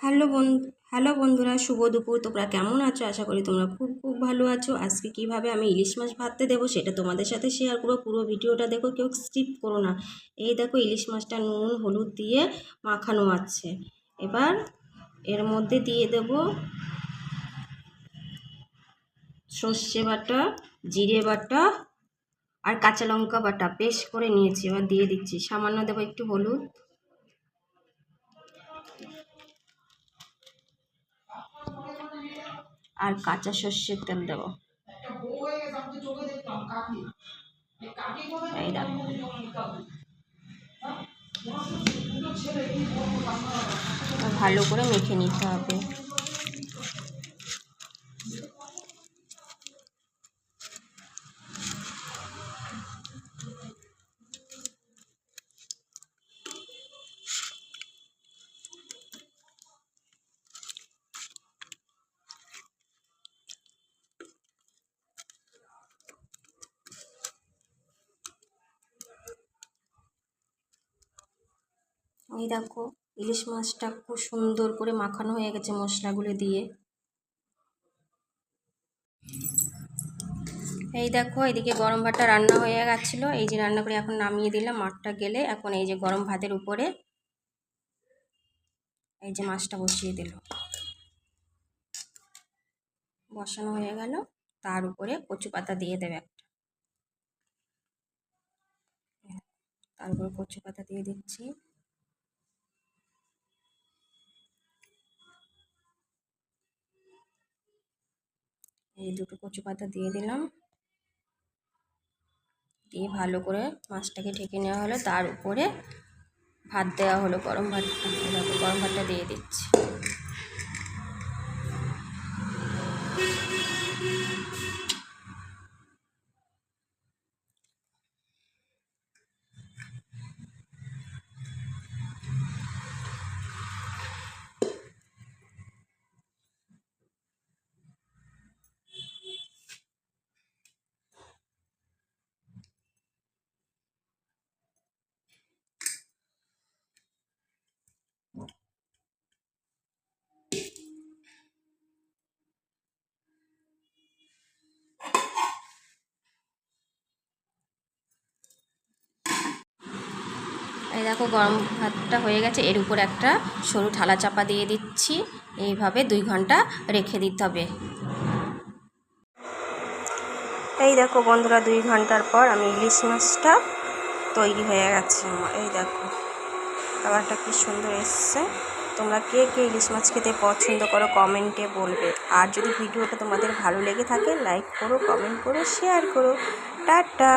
Hello বন্ধুরা, শুভ দুপুর। তোমরা কেমন আছো? আশা করি তোমরা খুব খুব ভালো আছো। আজকে কিভাবে আমি ইলিশ মাছ ভাজতে দেবো সেটা তোমাদের সাথে শেয়ার করবো। পুরো ভিডিওটা দেখো, কেউ স্কিপ করো না। এই দেখো, ইলিশ মাছটা নুন হলুদ দিয়ে মাখানো আছে। এবার এর মধ্যে দিয়ে দেব সর্ষে বাটা, জিরে বাটা আর কাঁচা লঙ্কা বাটা পেস্ট করে নিয়েছি। এবার দিয়ে দিচ্ছি, সামান্য দেবো একটু হলুদ আর কাঁচা সর্ষের তেল দেবো। এই দেখো, ভালো করে মেখে নিতে হবে। এই দেখো, ইলিশ মাছটা খুব সুন্দর করে মাখানো হয়ে গেছে মশলাগুলো দিয়ে। এই দেখো, এদিকে গরম ভাতটা রান্না হয়ে গেছিলো। এই যে রান্না করে এখন নামিয়ে দিলাম। মাঠটা গেলে এখন এই যে গরম ভাতের উপরে এই যে মাছটা বসিয়ে দিল, বসানো হয়ে গেল। তার উপরে কচু পাতা দিয়ে দেবে একটা, তার উপরে কচু পাতা দিয়ে দিচ্ছি। এই দুটো কচু পাতা দিয়ে দিলাম, দিয়ে ভালো করে মাছটাকে ঢেকে নেওয়া হলো। তার উপরে ভাত দেওয়া হলো, গরম ভাতটা। গরম ভাতটা দিয়ে দিচ্ছি। এই দেখো, গরম ভাতটা হয়ে গেছে। এর উপর একটা সরু থালা চাপা দিয়ে দিচ্ছি। এইভাবে 2 ঘন্টা রেখে দিতে হবে। এই দেখো বন্ধুরা, 2 ঘন্টার পর আমি ইলিশ মাছটা তৈরি হয়ে গেছে। এই দেখো, খাবারটা কি সুন্দর এসছে। তোমরা কে কে ইলিশ মাছ খেতে পছন্দ করো কমেন্টে বলবে। আর যদি ভিডিওটা তোমাদের ভালো লেগে থাকে, লাইক করো, কমেন্ট করো, শেয়ার করো। টাটা।